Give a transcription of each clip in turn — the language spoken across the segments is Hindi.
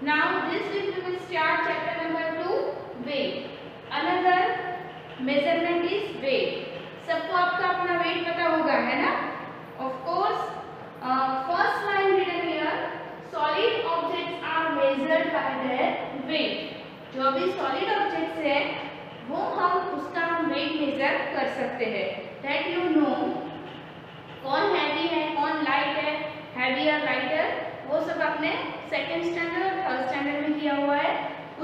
Now this week we will start chapter number 2, weight. Another measurement is weight. सबको आपका अपना weight पता होगा, है ना? Of course, first line written here, solid objects are measured by their weight. जो भी solid objects है, वो हम उसका weight measure कर सकते हैं. That you know, कौन heavy है, कौन light है, heavy or lighter, वो सब आपने सेकेंड स्टैंडर्ड और थर्ड स्टैंडर्ड में किया हुआ है.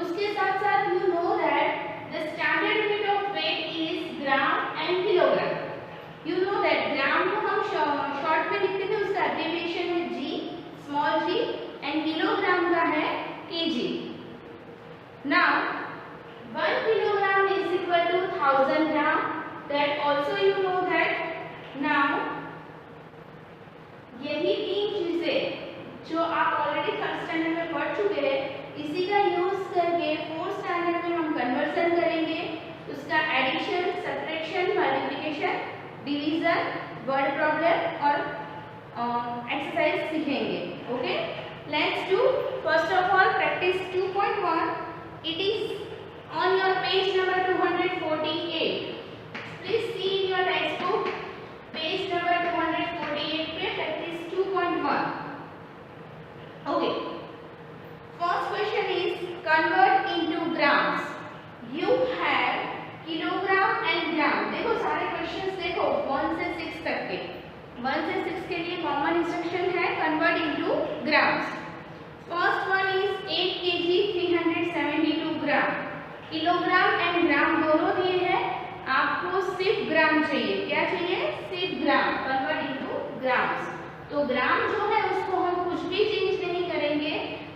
उसके साथ साथ you know that the standard unit of weight is gram and kilogram. You know that gram को हम शॉर्ट में लिखते थे, उसका एब्रिविएशन है G, small G, and kilogram का है KG. Now 1 kilogram is equal to 1000 gram. That also you know that. Now यही तीन चीजें जो आप ऑलरेडी थर्ड स्टैंडर्ड में पढ़ चुके हैं, इसी का यूज करके फोर्थ स्टैंडर्ड में हम कन्वर्जन करेंगे. उसका addition, subtraction, multiplication, division, word problem और एक्सरसाइज सीखेंगे. Okay, let's do. First of all practice 2.1. It is on your page number 248. Please see in your text book page number 248 पे practice 2.1. Okay. First question is convert into grams. You have kilogram and gram. देखो सारे questions देखो 1 से 6 तक के. 1 से 6 के लिए common instruction है convert into grams. First one is 8 kg 372 gram. Kilogram and gram दोनों दिए हैं. आपको सिर्फ ग्राम चाहिए. क्या चाहिए? सिर्फ ग्राम. Convert into grams. तो ग्राम जो है उसको हम कुछ भी चेंज नहीं करेंगे,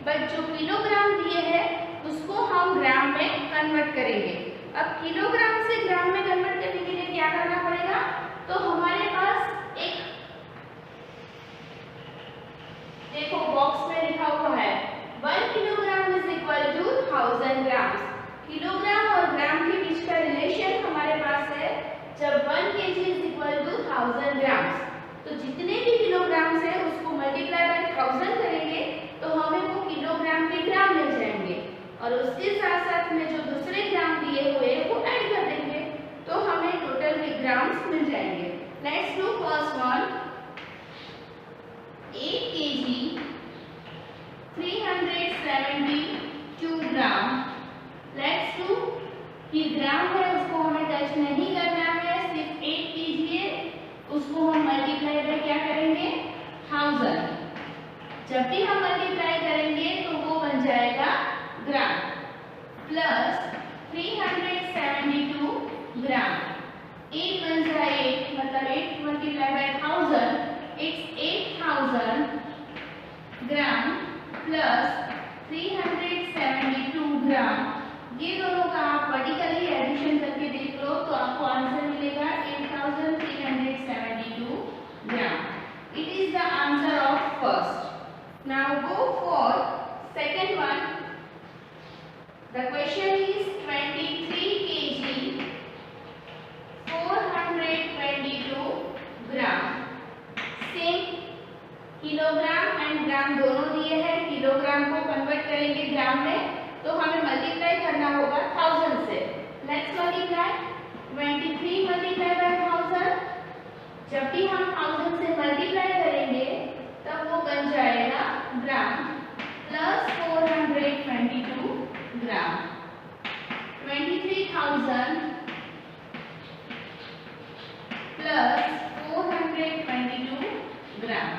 बट जो किलोग्राम दिए हैं उसको हम ग्राम में कन्वर्ट करेंगे. अब किलोग्राम से ग्राम में कन्वर्ट करने के लिए क्या करना पड़ेगा? तो हमारे पास एक देखो बॉक्स में लिखा हुआ है 1 kilogram is equal to 1000 gram. Kilogram और ग्राम के बीच का रिलेशन हमारे पास है जब 1 kg इज इक्वल टू 1000 ग्राम. तो जितने भी किलोग्राम्स है उसको मल्टीप्लाई बाय 1000 करेंगे तो हमें वो किलोग्राम के ग्राम मिल जाएंगे, और उसके साथ साथ में जो दूसरे ग्राम दिए हुए वो ऐड कर देंगे तो हमें टोटल के ग्राम्स मिल जाएंगे. Let's do first one. 8 kg 372 gram. Let's do कि ग्राम है उसको हमें टच नहीं करना है, सिर्फ 8 kg है, उसको हम मल्टीप्लाई बाय क्या करेंगे? 1000. जब भी हम मल्टीप्लाई करेंगे तो वो बन जाएगा ग्राम प्लस 372 ग्राम. 8 बन जाए 8, मतलब 8 multiply by 1000, it's 8000 gram plus 372 ग्राम. ये दोनों का आप वर्टिकली एडिशन करके देख लो तो आपको आंसर मिलेगा 8372 gram. It is the answer of first. Now go for second one. The question is 23 kg 422 gram. Same kilogram and gram दोनों दिए हैं. किलोग्राम को कन्वर्ट करेंगे ग्राम में तो हमें मल्टीप्लाई करना होगा 1000 से. Let's multiply. 23 multiply by 1000. जब भी हम 1000 से मल्टीप्लाई करेंगे तब वो बन जाएगा gram plus 422 gram. 23,000 plus 422 gram.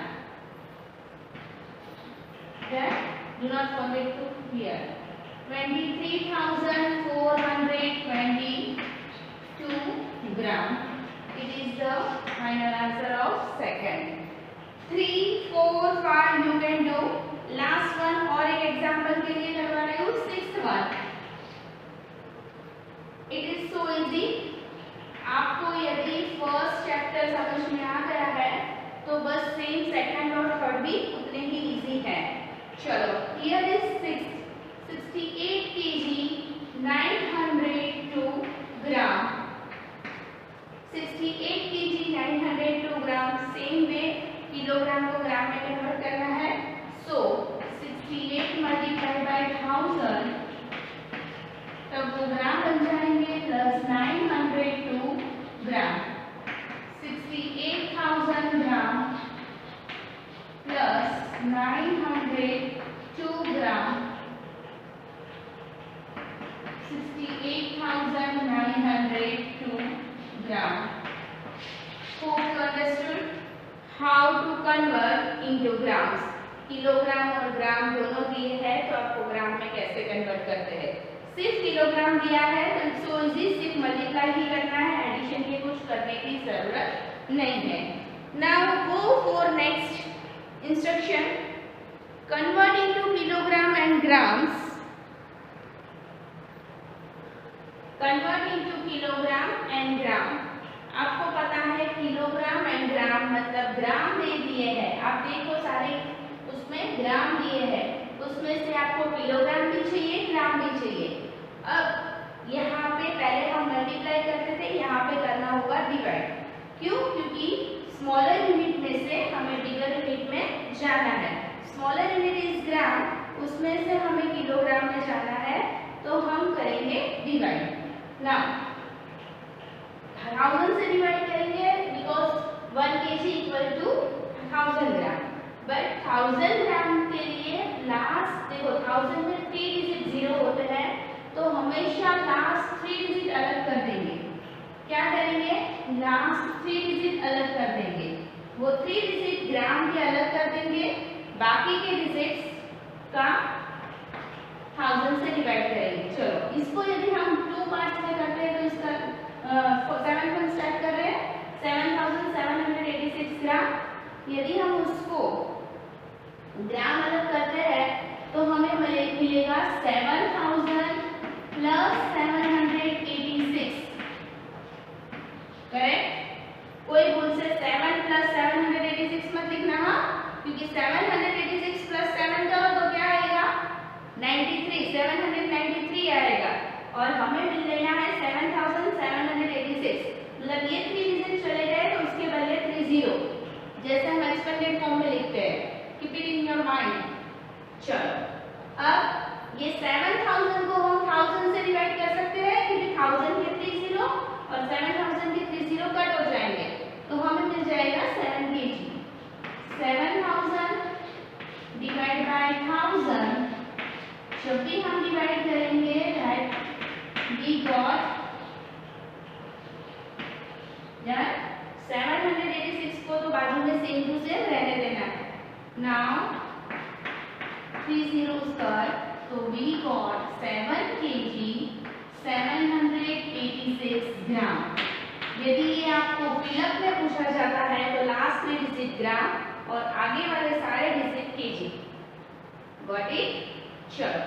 Do not forget to here. 23,422 gram. It is the final answer of second. 3, 4, 5 you can do. Last one और एक एग्जाम्पल के लिए करवा रही हूँ. 6th one. It is so easy. आपको यदि फर्स्ट चैप्टर समझ में आ गया है तो बस सेम सेकंड और थर्ड भी उतने ही इजी है. चलो, here is 68 kg 902 gram. 68 kg 902 gram. Same way kilogram को ग्राम में कन्वर्ट करना है. सो 68 मल्टीप्लाई बाय 1000 तब वो ग्राम बन जाएंगे plus 902 gram 68,000 gram plus 902 gram 68,902 gram. Hope you understood how to convert into grams. Kilogram और ग्राम दोनों दिए हैं तो आपको ग्राम में कैसे कन्वर्ट करते हैं. सिर्फ किलोग्राम दिया है तो सो इजी, सिर्फ मल्टीप्लाई ही करना है, एडिशन की कुछ करने की जरूरत नहीं है. Now go for next instruction. Convert into kilogram and grams. Convert into kilogram and gram. आपको पता है किलोग्राम एंड ग्राम मतलब ग्राम दे दिए हैं, आप देखो सारे उसमें ग्राम दिए हैं, उसमें से आपको किलोग्राम भी चाहिए ग्राम भी चाहिए. अब यहाँ पे पहले हम मल्टीप्लाई करते थे, यहाँ पे करना होगा डिवाइड. क्यों? क्योंकि स्मॉलर यूनिट में से हमें बिगर यूनिट में जाना है. स्मॉलर यूनिट इज ग्राम, उसमें से हमें किलोग्राम में जाना है तो हम करेंगे डिवाइड. Now 1000 से डिवाइड करेंगे because 1 kg equal to 1000 gram. But 1000 ग्राम के लिए लास्ट देखो 1000 में 3 डिजिट 0 होते हैं तो हमेशा लास्ट 3 डिजिट अलग कर देंगे. क्या करेंगे? लास्ट 3 डिजिट अलग कर देंगे. वो 3 डिजिट ग्राम के अलग कर देंगे, बाकी के डिजिट्स का 1000 से डिवाइड करेंगे. चलो इसको यदि हम 2 पार्ट्स में करते हैं तो इसका 7 को स्टार्ट कर रहे हैं 7786 ग्राम. यदि हम उसको ग्राम अलग करते हैं तो हमें मिलेगा 7000 प्लस 786. करेक्ट? कोई भूल से 7 प्लस 786 मत लिखना, हाँ, क्योंकि 786 प्लस 7 करो तो क्या आएगा? 93. 793 आएगा और हमें मिल लेना है 7786. मतलब ये 3 डिजिट चले गए तो उसके बदले 30 जैसे हम एक्सपेंडेड फॉर्म में लिखते हैं. Keep it in your mind. चलो अब ये 7000 को हम 1000 से डिवाइड कर सकते हैं क्योंकि 1000 के 30 और 7000 के 30 कट हो जाएंगे तो हमें मिल जाएगा 7 kg. 7000 डिवाइड बाय 1000 जब भी हम डिवाइड करेंगे राइट वी गॉट 786 को तो बाजू में सेम टू सेम रहने देना है. नाउ 3 zeros कर तो वी गॉट 7 kg 786 ग्राम. यदि ये आपको फिलअप में पूछा जाता है तो लास्ट में डिजिट ग्राम और आगे वाले सारे डिजिट केजी. Got it? चलो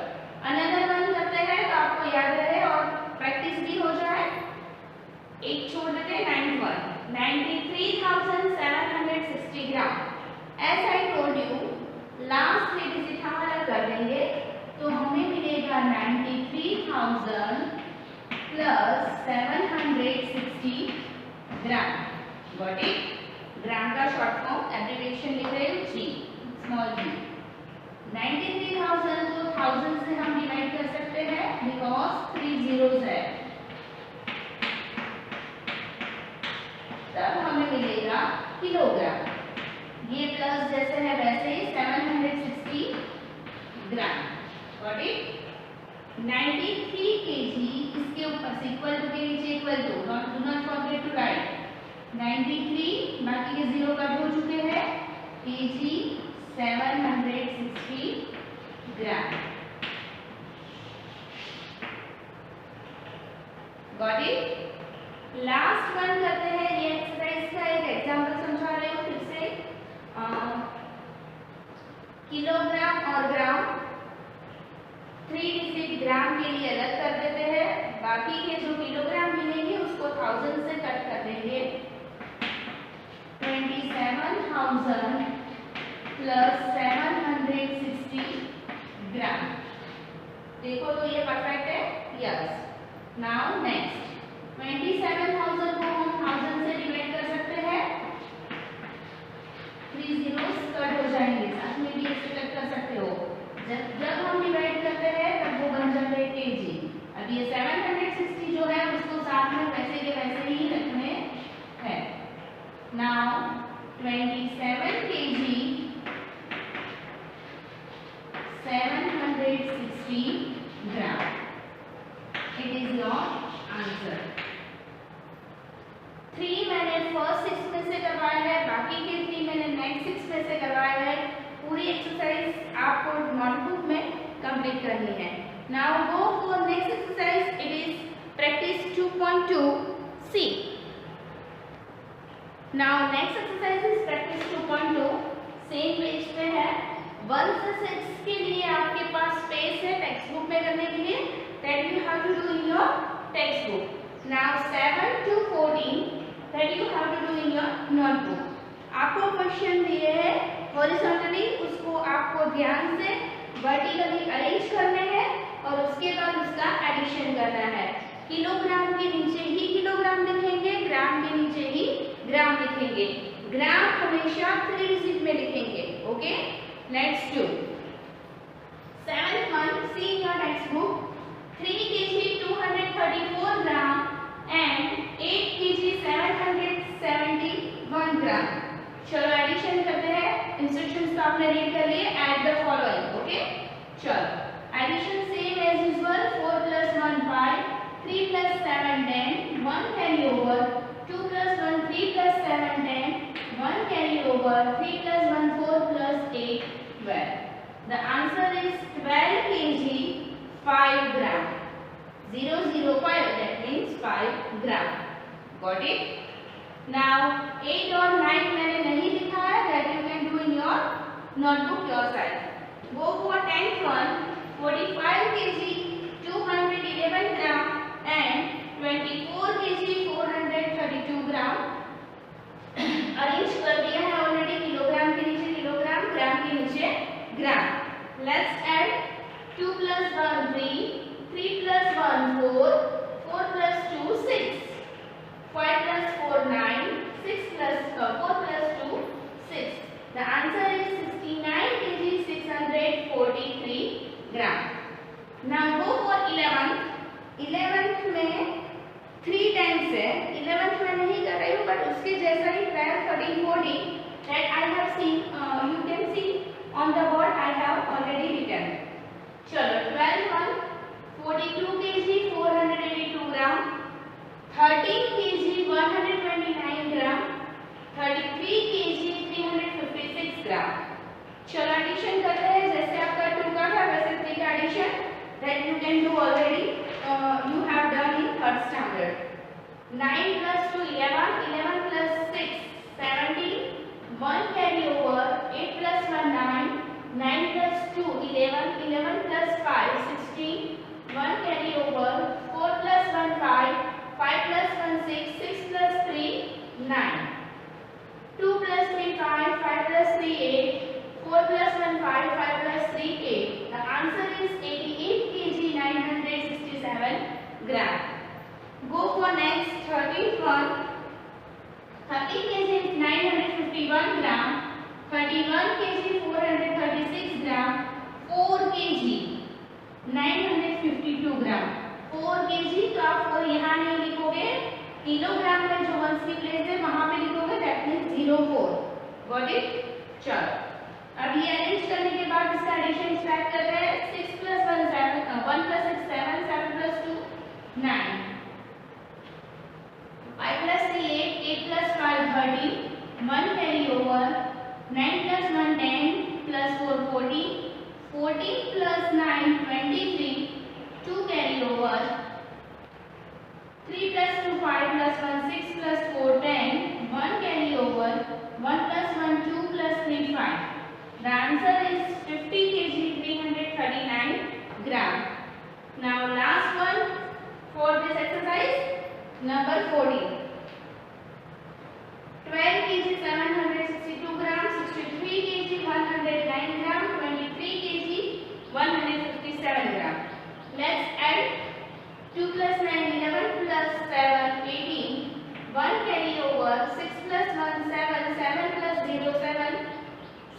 अनदर वन करते हैं तो आपको याद रहे और प्रैक्टिस भी हो जाए. एक छोड़ देते हैं 93,760 gram. As I told you last 3 digit हम अलग कर देंगे तो हमें मिलेगा 93,000 plus 760 gram. Got it? Gram का शॉर्ट फॉर्म एब्रिविएशन लिख रहे हो जी, स्मॉल जी. 93,000 को 1000 से हम डिवाइड कर सकते हैं बिकॉज 3 zeros है. तब हमें मिलेगा किलोग्राम. ये प्लस जैसे है वैसे ही 760 ग्राम. Got it? 93 kg इसके ऊपर इक्वल टू के नीचे equal to do not forget to write 93 बाकी के 0 कट हो चुके हैं kg 760 gram. Got it? Last one करते हैं. ये एक्सरसाइज का एक एग्जांपल समझा रही हूँ फिर से. किलोग्राम और ग्राम 3 डिजिट ग्राम के लिए अलग कर देते हैं, बाकी के जो किलोग्राम मिलेंगे उसको 1000 से कट कर देंगे. 27,000 प्लस 760 ग्राम. देखो तो ये परफेक्ट है. यस. नाउ नेक्स्ट 27,000 को हम 1000 से डिवाइड कर सकते हैं. 3 zeros कट हो जाएंगे, साथ में भी ऐसे कट कर सकते हो. जब हम डिवाइड करते हैं 760 gram. It is your answer. 3 मैंने फर्स्ट 6 में से करवाया है, बाकी के 3 मैंने नेक्स्ट 6 में से करवाया है। पूरी एक्सरसाइज आपको नोटबुक में कंप्लीट करनी है। Now go for next exercise. It is practice 2.2 C. Now next exercise is practice 2.2, same page पे है। 1 से 6 के लिए आपके पास स्पेस है टेक्स्ट बुक में करने के लिए, that you have to do in your text book. Now 7 to 14 that you have to do in your notebook. आपको क्वेश्चन दिए हैं हॉरिजॉन्टली, उसको आपको ध्यान से वर्टिकली अरेंज करने हैं और उसके बाद उसका एडिशन करना है। किलोग्राम के नीचे ही किलोग्राम लिखेंगे, ग्राम के नीचे ही ग्राम लिखेंगे। ग्राम हमेशा 3 डिजिट में लिखेंगे। Okay, let's do. 7th one, see in your textbook, 3 kg 234 gram and 8 kg 771 gram। चलो एडिशन करते हैं। इंस्ट्रक्शंस तो आपने रीड कर लिए। Add the following. ओके, चलो addition same as usual. 4 + 1 5, 3 + 7 10, 1 carry over. 2 + 1 3 + 7 10, 1 carry over. 3 + 1 4 + 8 12। The answer is 12 kg 5 gram। 005, that means 5 gram। Got it? Now 8 और 9 मैंने नहीं लिखा है, that you can do in your notebook yourself। Go for 10th one, 45 kg 211 gram and 24 kg 432 gram। Arrange कर दिया है ऑलरेडी, किलोग्राम के नीचे किलोग्राम, ग्राम के नीचे ग्राम। Let's add 2 + 1 3, 3 + 1 4, 4 + 2 6, 5 + 4 9, 4 + 2 6। The answer is 69 kg 643 gram। Now go for 11th। 11th में 3 टाइम्स है। 11th में नहीं कर रही हूँ, बट उसके जैसा ही 12 13 14 that I have seen, you can see on the board I have already written। चलो 12th one, 42 kg 482 gram, 13 kg 129 gram, 33 kg 356 gram। चलो एडिशन करते हैं। जैसे आपका 2 का था वैसे 3 का addition that you can do already, you have done in 3rd standard। 9 + 2 11, 11 + 6 17, 1 carry over। 8 + 1 9, 9 + 2 11, 11 + 5 16, 1 carry over। 4 + 1 5, 5 + 1 6, 6 + 3 9, 2 + 3 5, 5 + 3 8, 4 + 1 5, 5 + 3 8। The answer is 88 kg 967 gram। Go for next 13th one। 30 kg 951 gram, 31 kg 436 gram, 4 kg 952 gram। 4 kg तो आप 4 यहाँ नहीं लिखोगे, किलोग्राम में जो 1 की प्लेस है वहां पे लिखोगे, दैट मींस 04। Got it? चलो अब ये अरेंज करने के बाद इसका एडिशन स्टार्ट कर रहे हैं। 6 + 1 7, 1 + 6 7, 7 + 2 9, 5 + 3 8, 8 + 5 13, 1 carry over। 9 + 1 10, + 4 14, 14 + 9 23, 2 carry over। 3 + 2 5 + 1 6 + 4 10, 1 carry over। 1 + 1 2 + 3 5। The answer is 50 kg 339 gram। Now last one for this exercise, number 14। 12 kg 762 gram, 63 kg 109 gram, 23 kg 157 gram। Let's add 2 + 9 11 + 7 18, 1 carry over। 6 + 1 7, 7 + 0 7,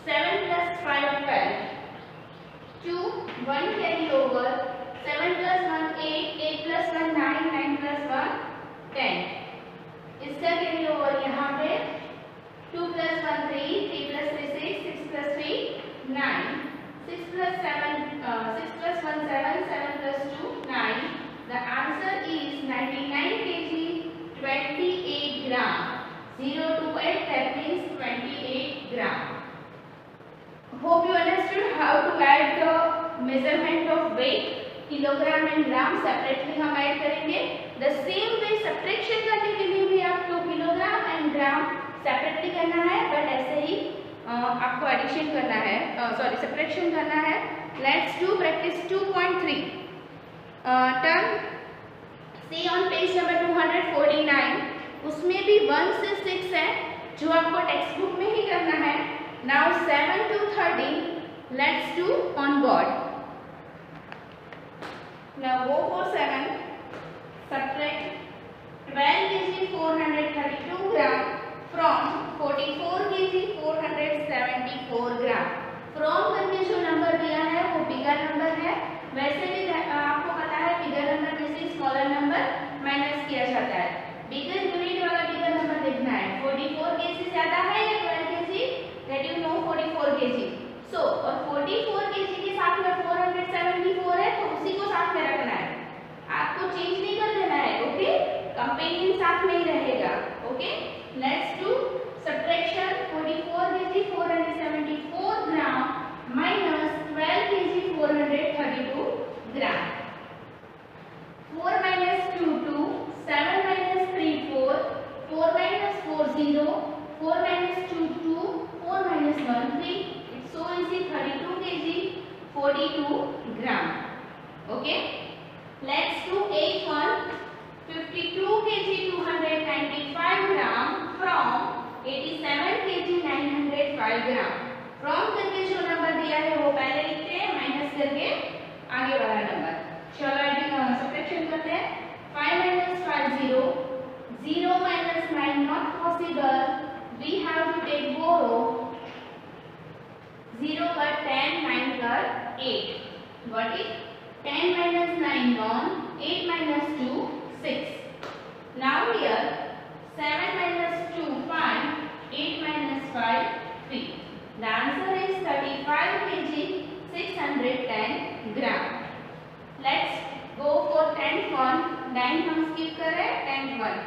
7 + 5 12, 2 1 carry over। 7 + 1 8, 8 + 1 9, 9 + 1 10। इसका कैरी ओवर यहाँ पे 2 + 1 3, 3 + 3 6, 6 + 3 9, 6 plus 1 7, 7 plus 2 9. The answer is 99 kg 28 gram. 0 to 8, that means 28 gram. Hope you understood how to add the measurement of weight. Kilogram and gram separately हम ऐड करेंगे. द सेम वे सब्ट्रैक्शन करने के लिए भी आपको किलोग्राम एंड ग्राम सेपरेटली करना है, बट ऐसे ही आपको एडिशन करना है, सॉरी सब्ट्रैक्शन करना है. Let's do practice 2.3. Turn see on page number 249. उसमें भी 1 से 6 है जो आपको टेक्स्ट बुक में ही करना है. Now 7 to 13 let's do on board. Now go for 7. Subtract 12 kg 432 gram from 44 kg 474 gram. From करके जो नंबर दिया है वो बिगर नंबर है. वैसे भी आपको पता है बिगर नंबर में से स्मॉलर नंबर माइनस किया जाता है. बिगर यूनिट वाला बिगर नंबर देखना है. 44 kg ज्यादा है या 12 kg? That you know 44 kg. So और 44 kg के साथ में 474 है तो उसी को साथ में रखना है. आपको चेंज नहीं कर देना है. ओके, कंपेनियन साथ में ही रहेगा. Okay, let's do subtraction. 44 kg 474 gram minus 12 kg 432 gram. 4 minus 2 2, 7 minus 3 4, 4 minus 4 0, 4 minus 2 2, 4 minus 1 3. So easy. 32 kg 42 gram. Okay, let's do 8 1. 52 kg 295 gram from 87 kg 905 gram. From करके जो नंबर दिया है वो पहले लिखते हैं, माइनस करके आगे वाला नंबर. चलो सब्ट्रैक्शन करते हैं. 5 minus 5 0, 0 minus 9 not possible. We have to take borrow. 0 पर 10, 9 पर 8. Got it? 10 minus 9 1, 8 minus 2 6. Now here 7 minus 2 5, 8 minus 5 3. The answer is 35 kg 610 gram. Let's go for 10th one. 9th हम skip कर रहे हैं. 10th one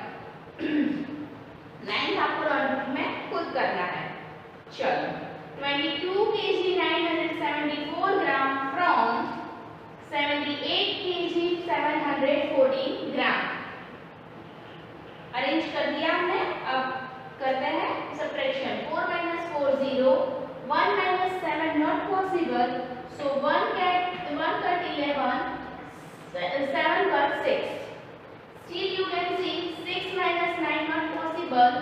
9th आपको नोटबुक में खुद करना है. चलो 22 kg 974 gram from 78 kg 714 gram. Arrange कर दिया हमने. अब करते हैं subtraction. 4 minus 4 0, 1 minus 7 not possible. So 1 cut 11, 7 cut 6. Still you can see 6 minus 9 not possible.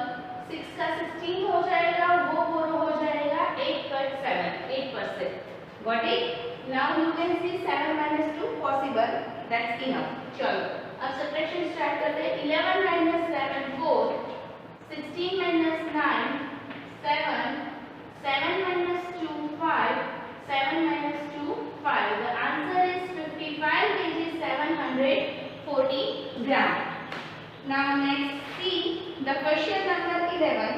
6 का 16 हो जाएगा, वो बोरो हो जाएगा. 8 cut 7, 8%. Got it? Now you can see 7 minus 2 possible. That's enough. चलो अब सब्ट्रैक्शन स्टार्ट करते हैं. 11 minus 7 4, 16 minus 9 7, 7 minus 2 5, 7 minus 2 5. The answer is 55 kg 740 gram. Now next see the question number 11.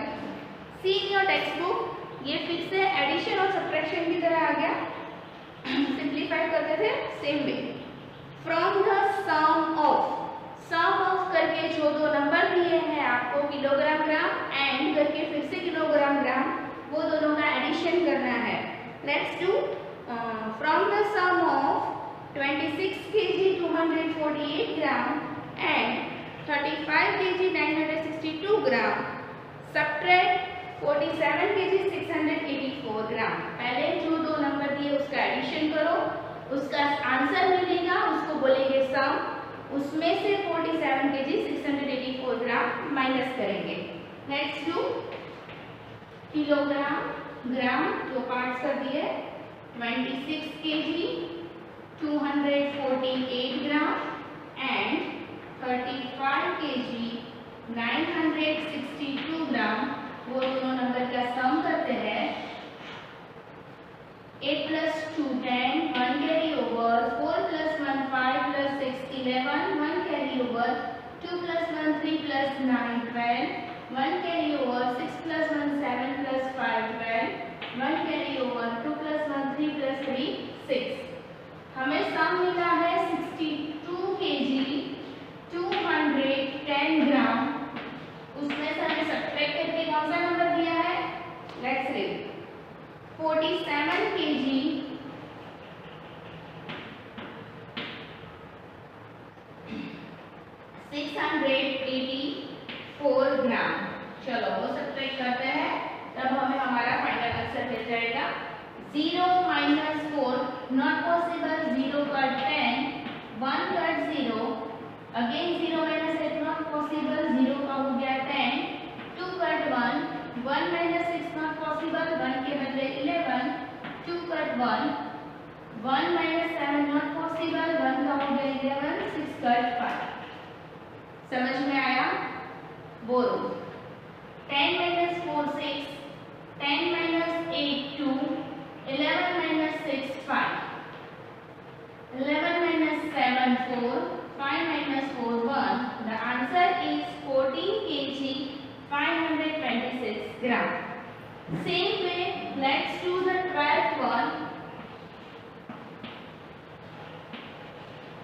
See in your textbook. ये फिर से एडिशन और सब्ट्रैक्शन की तरह आ गया. सिंप्लीफाई करते थे same way. From the sum of करके जो दो नंबर दिए हैं आपको किलोग्राम ग्राम एंड करके फिर से किलोग्राम ग्राम, वो दोनों का एडिशन करना है. Let's do from the sum of 26 kg 248 gram and 35 kg 962 gram. Subtract 47 kg 684 gram. पहले जो दो नंबर दिए उसका एडिशन करो, उसका आंसर मिलेगा, उसको बोलेंगे सम. उसमें से 47 kg 684 ग्राम माइनस करेंगे. Next do kilogram gram. दो पार्ट्स कर दिए. 26 kg 248 ग्राम एंड 35 kg 962 ग्राम. वो दोनों नंबर का सम करते हैं. 8 plus 2 10, 1 carry over. 4 plus 1 5 plus 6 11, 1 carry over. 2 plus 1 3 plus 9 12, 1 carry over. 6 plus 1 7 plus 5 12, 1 carry over. 2 plus 1 3 plus 3 0 minus 4 not possible, 0 cut 10, 1 cut 0, again 0 minus 8 not possible, 0 का हो गया 10, 2 cut 1, 1 minus 6 not possible, 1 के बदले 11, 2 cut 1, 1 minus 7 not possible, 1 का हो गया 11, 6 cut 5. समझ में आया? बोलो 10 minus 4 6, 10 minus 8 2, 11 minus 6 5, 11 minus 7 4, 5 minus 4 1. The answer is 14 kg 526 gram. Same way, let's do the 12th one.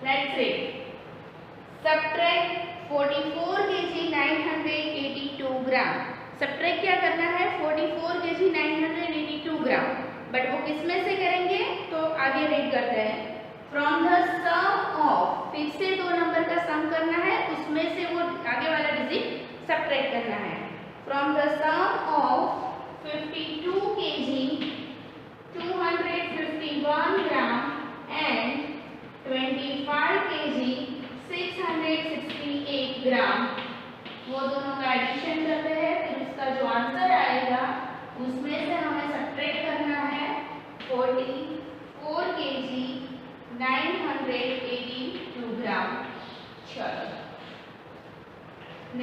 Let's say subtract 44 kg 982 gram. Subtract क्या करना है? 44 kg 982 ग्राम. बट वो किस में से करेंगे तो आगे रीड करते हैं. फ्रॉम द सम ऑफ, फिर से दो नंबर का सम करना है, उसमें से वो आगे वाला डिजिट सब्ट्रैक्ट करना है. From the sum of 52 kg 251 gram and 25 kg 668 gram, वो दोनों का एडिशन करते हैं. फिर उसका जो आंसर आएगा उसमें से हमें सब्ट्रैक्ट करना है 44 kg 982 ग्राम. चलो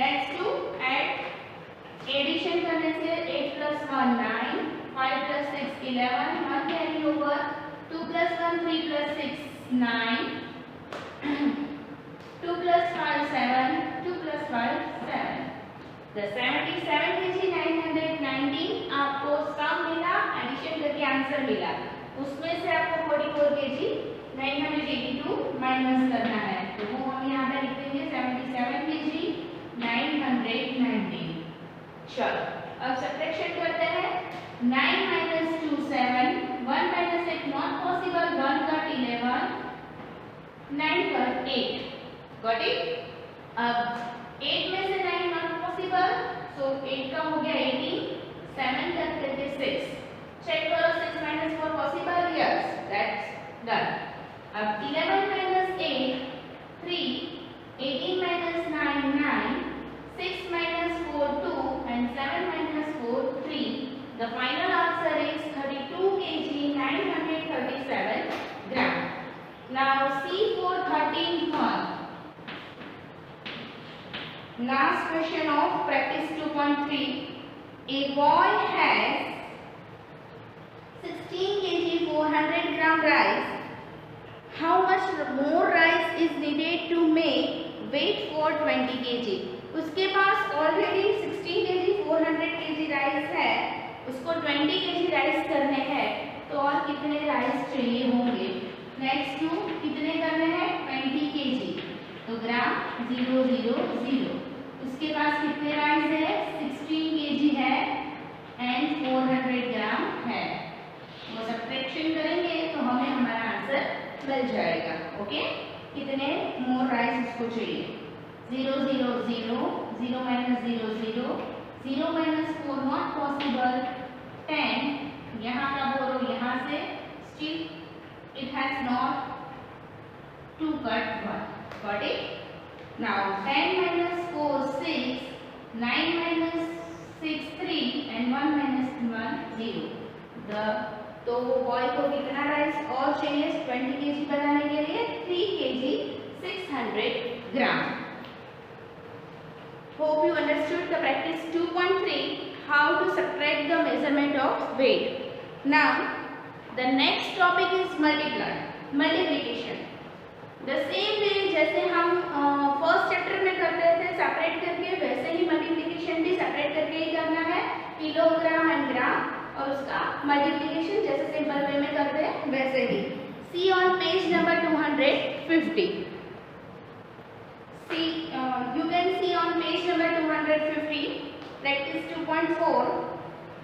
नेक्स्ट टू ऐड. एडिशन करने से 8 + 1 9, 5 + 6 11, 1 कैरी ओवर, 2 + 1 3 + 6 9, 2 + 5 7, 2 + 5 7. The 77 kg 990 आपको सम मिला, एडिशन करके आंसर मिला. उसमें से आपको 44 kg 982 माइनस करना है, तो वो हम यहाँ पे लिख देंगे 77 kg 990. चलो अब सब्ट्रैक्शन करते हैं. 9 minus 2 7, 1 minus 8 not possible, 1 cut 11, 9 cut 8. Got it? अब 8 में से 9 नॉट पॉसिबल, सो 8 का हो गया 18, 7 कट करके 6. चेक करो 6 minus 4 possible. Yes, that's done. अब 11 minus 8 3, 18 minus 9 9, 6 minus 4 2 and 7 minus 4 3. The final answer is 32 kg 937 gram. Now see for 13th one. Last question of practice 2.3. A boy has 16 kg 400 gram rice. How much more rice is needed to make weight for 20 kg? उसके पास ऑलरेडी 16 kg 400 kg राइस है, उसको 20 kg राइस करने हैं, तो और कितने राइस चाहिए होंगे? नेक्स्ट टू कितने करने हैं? 20 kg, तो ग्राम 0 0 0. उसके पास कितने राइस है? 16 kg है एंड 400 ग्राम है. वो सब्ट्रैक्शन करेंगे तो हमें हमारा आंसर मिल जाएगा. ओके, कितने मोर राइस उसको चाहिए? 0 0 0, 0 minus 0 0, 0 minus 4 not possible, 10, यहाँ का बोरो यहाँ से, still it has not 2 cut 1. Got it? Now 10 minus 4 6, 9 minus 6 3 and 1 minus 1 0. तो वो बॉय को कितना राइस और चाहिए 20 kg बनाने के लिए? 3 kg 600 gram. Hope you understood the practice 2.3, how to subtract the measurement of weight. Now the next topic is multiplication. The same way जैसे हम फर्स्ट चैप्टर में करते थे सेपरेट करके, वैसे ही मल्टीप्लिकेशन भी सेपरेट करके ही करना है, किलोग्राम एंड ग्राम, और उसका मल्टीप्लिकेशन जैसे सिंपल वे में करते हैं वैसे ही. See on page number 250. You can see on page number 250, practice 2.4.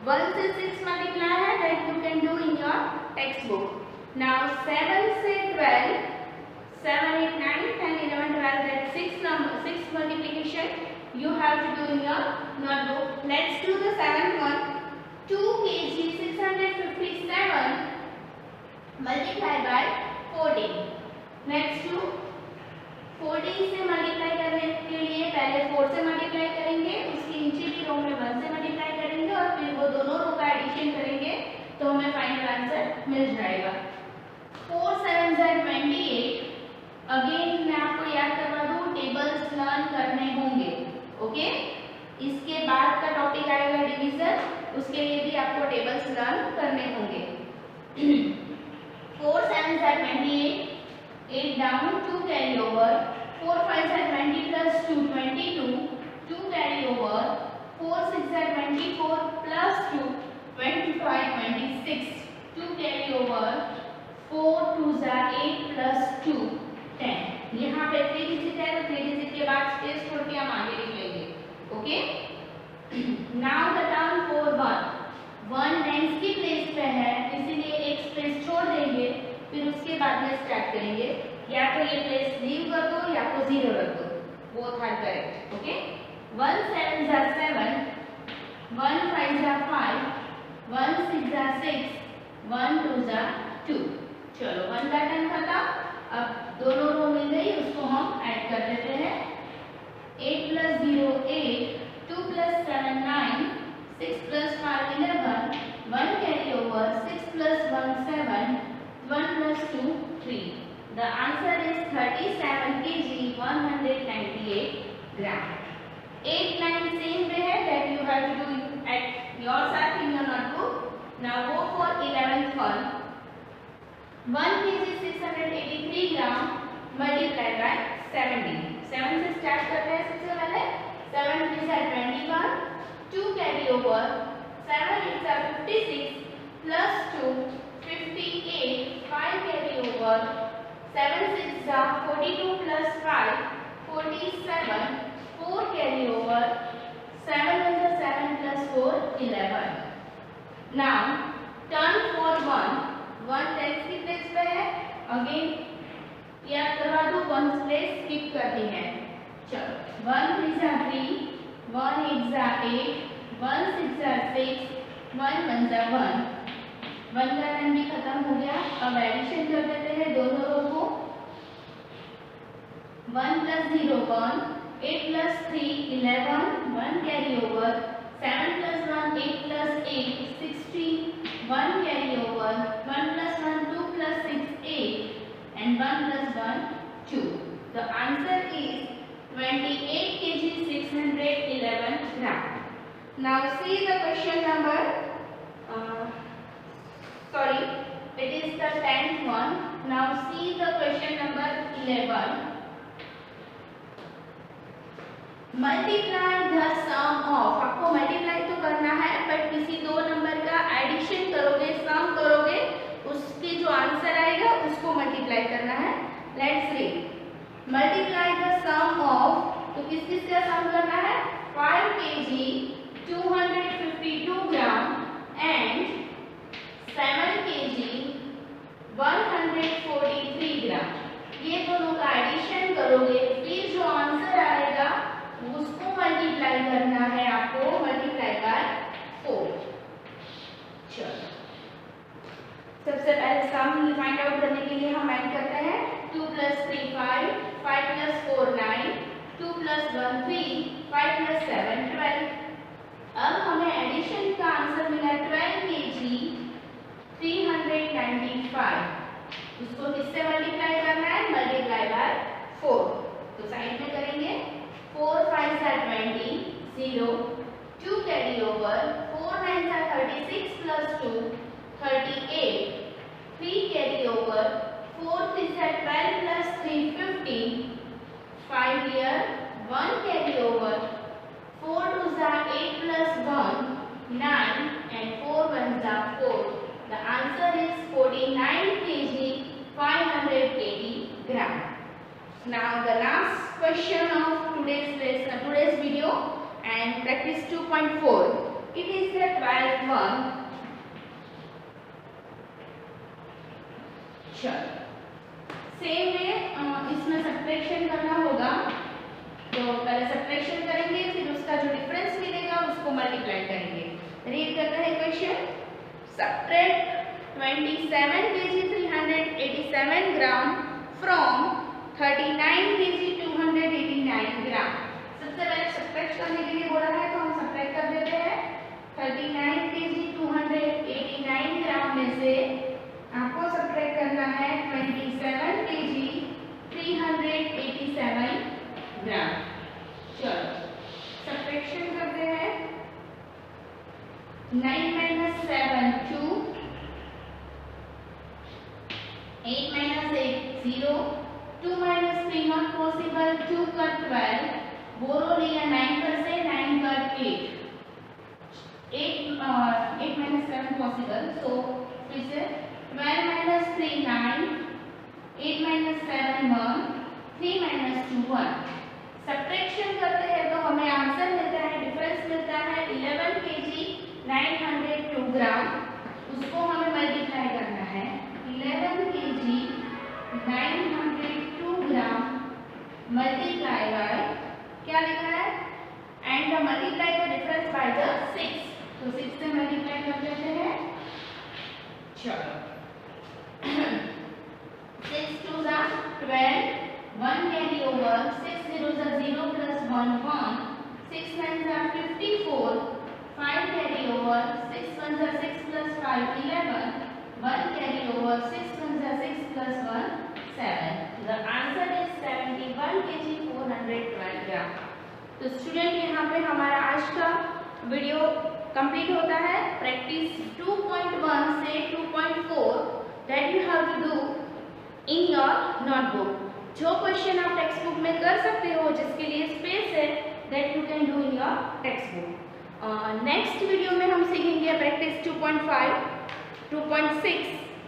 1 से 6 multiply है, that you can do in your textbook. Now 7 से 12, 7 8 9 10 11 12, that 6 multiplication you have to do in your notebook. Let's do the 7th one. 2 kg 657 multiply by 14। Next to 14 से मल्टीप्लाई करने के लिए पहले 4 से मल्टीप्लाई करेंगे, उसके नीचे की रो में 1 से मल्टीप्लाई करेंगे और फिर वो दोनों रो का एडिशन करेंगे तो हमें फाइनल आंसर मिल जाएगा। 4 7 28। अगेन मैं आपको याद करवा दूं, टेबल्स लर्न करने होंगे। ओके, इसके बाद का टॉपिक आएगा डिवीजन, उसके लिए भी आपको टेबल्स लर्न करने होंगे। 4 7 28, 8 down, 2 carry over, 4 5 20 plus 2 22, 2 carry over, 4 6 24 plus 2 25 26, 2 carry over, 4 2 8 plus 2 10। यहाँ पे 3 डिजिट है तो 3 डिजिट के बाद स्पेस छोड़ के हम आगे लिखेंगे। Okay, now the term for 1 tens की प्लेस पे है इसीलिए एक स्पेस छोड़ देंगे, फिर उसके बाद में स्टार्ट करेंगे। या तो ये प्लेस लीव कर दो या तो 0 रख दो, बोथ आर करेक्ट। ओके, 1 7 7, 1 5 5, 1 6 6, 1 2 2। चलो 1 का टर्न खत्म। अब दोनों रो मिल गई, उसको हम ऐड कर देते हैं। 8 plus 0 8, 2 plus 7 9, 6 plus 5 11, 1 carry over, 6 plus 1 7, 1 plus 2 3। The answer is 37 kg 198 gram. 8 9 same way है that you have to do at yourself in your notebook. Now go for 11th one. 1 kg 683 gram multiplied by 70. 7 से स्टार्ट करते हैं सबसे पहले। 7 3 21, 2 carry over, 7 8 56 plus 2 58, 5 carry over, 7 6 42 plus 5 47, 4 carry over, 7 1 7 plus 4 11। Now turn for 1 tens की प्लेस पे है। अगेन याद करवा दो, 1 प्लेस स्किप करनी है। चलो 1 3 3, 1 8 8, 1 6 6, 1 1 1। 1 का टर्न भी खत्म हो गया। अब एडिशन कर देते हैं दोनों रो को। 1 plus 0 1, 8 plus 3 11, 1 carry over, 7 plus 1 8 plus 8 16, 1 carry over, 1 plus 1 2 plus 6 8, and 1 plus 1 2. The answer is 28 kg 611 gram. Now see the question number. Sorry, it is the 10th one. Now see the question number 11. Multiply the sum of, आपको मल्टीप्लाई तो करना है बट किसी दो नंबर का एडिशन करोगे, सम करोगे, उसके जो आंसर आएगा उसको मल्टीप्लाई करना है। Let's read. Multiply the sum of, तो किस किस का सम करना है? 5 kg 252 ग्राम एंड 7 kg 143 ग्राम। ये दोनों का एडिशन करोगे, फिर जो आंसर आएगा उसको मल्टीप्लाई करना है आपको, मल्टीप्लाई बाय 4। चलो सबसे पहले सम फाइंड आउट करने के लिए हम ऐड करते हैं। 2 plus 3 5, 5 plus 4 9, 2 plus 1 3, 5 plus 7 12। अब हमें एडिशन का आंसर मिला 12 kg 395। उसको किससे मल्टीप्लाई करना है? Multiply by 4। तो साइड में करेंगे। 4 5 20, 0, 2 carry over, 4 9 36 plus 2 38, 3 carry over, 4 3 12 plus 3 15, 5 here, 1 carry over, 4 2 8 plus 1 9, and 4 1 4. The answer is 49 kg 580 gram. Now the last question of today's video and practice 2.4. It is the 12th one. चलो सेम वे इसमें सब्ट्रैक्शन करना होगा, तो पहले सब्ट्रैक्शन करेंगे, फिर उसका जो डिफरेंस मिलेगा उसको मल्टीप्लाई करेंगे। रीड करते हैं question. Subtract 27 kg 387 gram from 39 kg 289 ग्राम। सबसे पहले सब्ट्रैक्ट करने के लिए बोला है तो हम सब्ट्रैक्ट कर देते हैं। 39 kg 289 ग्राम में से आपको सब्ट्रैक्ट करना है 27 kg 387 ग्राम। चलो सब्ट्रैक्शन करते हैं। 9 minus 7 2, 8 minus 8 0, 2 minus 3 not possible, 2 cut 12, बोरो लिया 9 पर से 9 cut 8, 8 minus 7 possible, so फिर से 12 minus 3 9, 8 minus 7 1, 3 minus 2 1। सब्ट्रैक्शन करते हैं तो हमें आंसर मिलता है, डिफरेंस मिलता है 11 kg 902 ग्राम। उसको हमें मल्टीप्लाई करना है 11 kg 902 ग्राम मल्टीप्लाई बाय क्या लिखा है, and multiply the difference by the 6, तो 6 से मल्टीप्लाई कर देते हैं। चलो 6 2 12, 1 carry over, 6 0 0 plus 1 1, 6 9 54, 5 carry over, 6 1 6 plus 5 11, 1 carry over, 6 1 6 plus 1 7। The answer is 71 kg 412 ग्राम। तो स्टूडेंट यहाँ पे हमारा आज का वीडियो कंप्लीट होता है। प्रैक्टिस 2.1 से 2.4 that you have to do in your notebook. जो क्वेश्चन आप टेक्स्ट बुक में कर सकते हो, जिसके लिए स्पेस है, that you can do in your text book. Next video में हम सीखेंगे practice 2.5, 2.6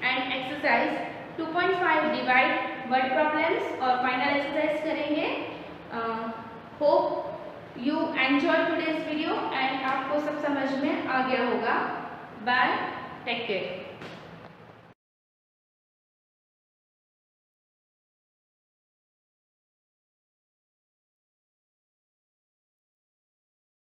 and exercise 2.5 divide word problems और फाइनल एक्सरसाइज करेंगे। Hope you enjoy today's video and आपको सब समझ में आ गया होगा। Bye, take care.